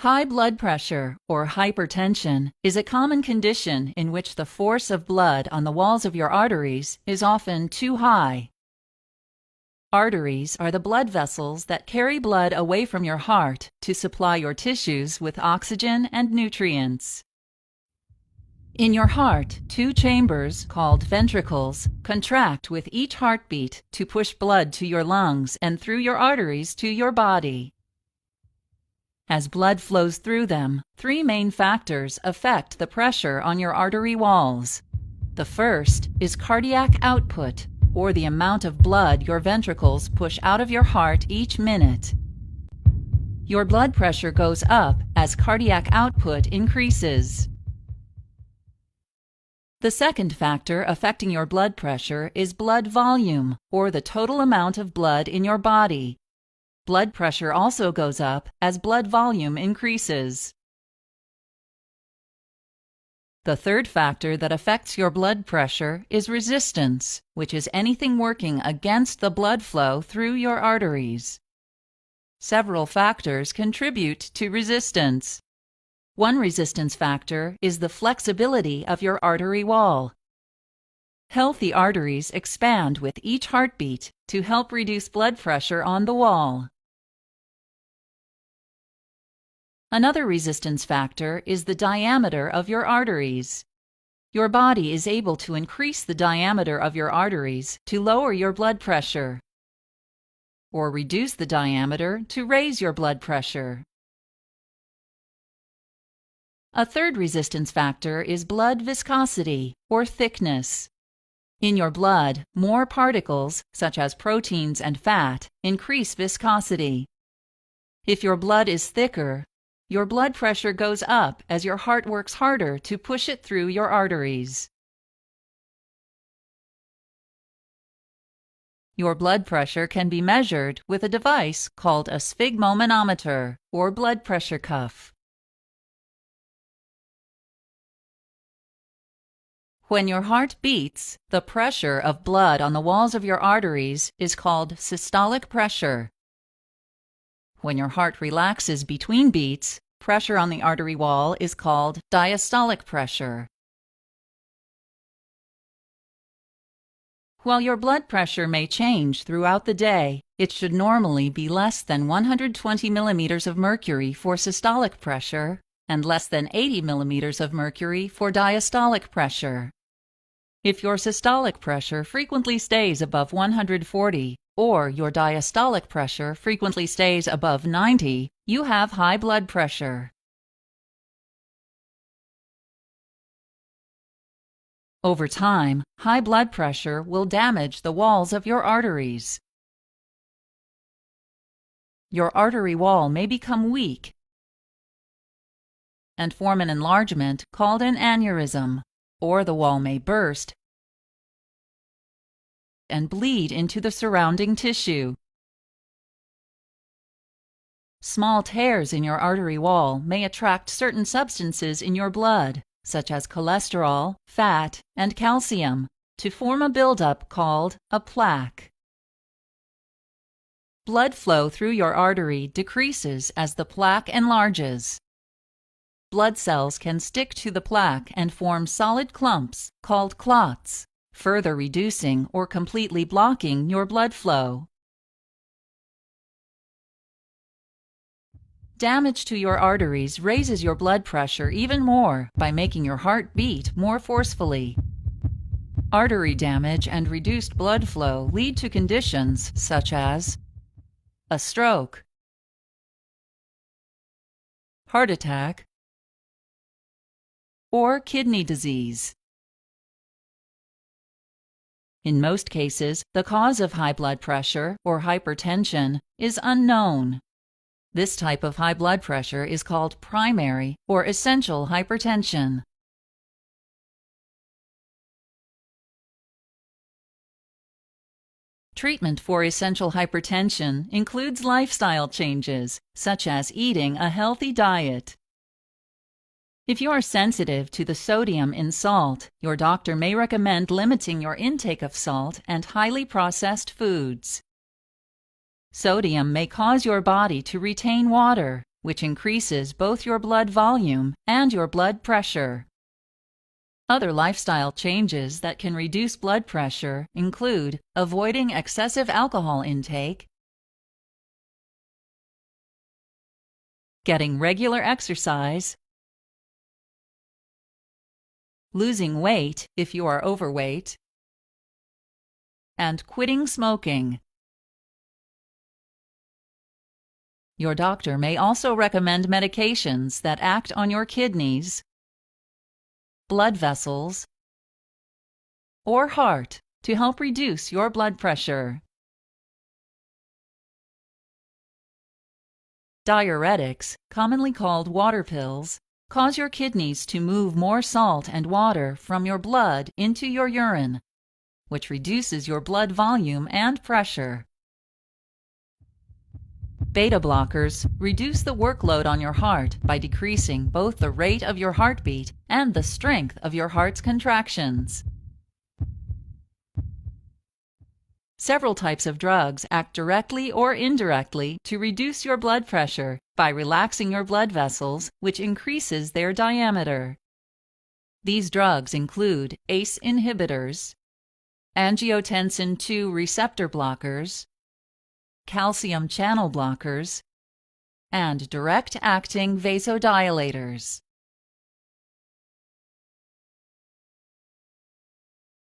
High blood pressure, or hypertension, is a common condition in which the force of blood on the walls of your arteries is often too high. Arteries are the blood vessels that carry blood away from your heart to supply your tissues with oxygen and nutrients. In your heart, two chambers, called ventricles, contract with each heartbeat to push blood to your lungs and through your arteries to your body. As blood flows through them, three main factors affect the pressure on your artery walls. The first is cardiac output, or the amount of blood your ventricles push out of your heart each minute. Your blood pressure goes up as cardiac output increases. The second factor affecting your blood pressure is blood volume, or the total amount of blood in your body. Blood pressure also goes up as blood volume increases. The third factor that affects your blood pressure is resistance, which is anything working against the blood flow through your arteries. Several factors contribute to resistance. One resistance factor is the flexibility of your artery wall. Healthy arteries expand with each heartbeat to help reduce blood pressure on the wall. Another resistance factor is the diameter of your arteries. Your body is able to increase the diameter of your arteries to lower your blood pressure, or reduce the diameter to raise your blood pressure. A third resistance factor is blood viscosity, or thickness. In your blood, more particles, such as proteins and fat, increase viscosity. If your blood is thicker, your blood pressure goes up as your heart works harder to push it through your arteries. Your blood pressure can be measured with a device called a sphygmomanometer, or blood pressure cuff. When your heart beats, the pressure of blood on the walls of your arteries is called systolic pressure. When your heart relaxes between beats, pressure on the artery wall is called diastolic pressure. While your blood pressure may change throughout the day, it should normally be less than 120 millimeters of mercury for systolic pressure and less than 80 millimeters of mercury for diastolic pressure. If your systolic pressure frequently stays above 140 or your diastolic pressure frequently stays above 90, you have high blood pressure. Over time, high blood pressure will damage the walls of your arteries. Your artery wall may become weak and form an enlargement called an aneurysm, or the wall may burst and bleed into the surrounding tissue. Small tears in your artery wall may attract certain substances in your blood, such as cholesterol, fat, and calcium, to form a buildup called a plaque. Blood flow through your artery decreases as the plaque enlarges. Blood cells can stick to the plaque and form solid clumps called clots, further reducing or completely blocking your blood flow. Damage to your arteries raises your blood pressure even more by making your heart beat more forcefully. Artery damage and reduced blood flow lead to conditions such as a stroke, heart attack, or kidney disease. In most cases, the cause of high blood pressure, or hypertension, is unknown. This type of high blood pressure is called primary or essential hypertension. Treatment for essential hypertension includes lifestyle changes, such as eating a healthy diet. If you are sensitive to the sodium in salt, your doctor may recommend limiting your intake of salt and highly processed foods. Sodium may cause your body to retain water, which increases both your blood volume and your blood pressure. Other lifestyle changes that can reduce blood pressure include avoiding excessive alcohol intake, getting regular exercise, losing weight if you are overweight, and quitting smoking. Your doctor may also recommend medications that act on your kidneys, blood vessels, or heart to help reduce your blood pressure. Diuretics, commonly called water pills, cause your kidneys to move more salt and water from your blood into your urine, which reduces your blood volume and pressure. Beta blockers reduce the workload on your heart by decreasing both the rate of your heartbeat and the strength of your heart's contractions. Several types of drugs act directly or indirectly to reduce your blood pressure by relaxing your blood vessels, which increases their diameter. These drugs include ACE inhibitors, angiotensin II receptor blockers, calcium channel blockers, and direct-acting vasodilators.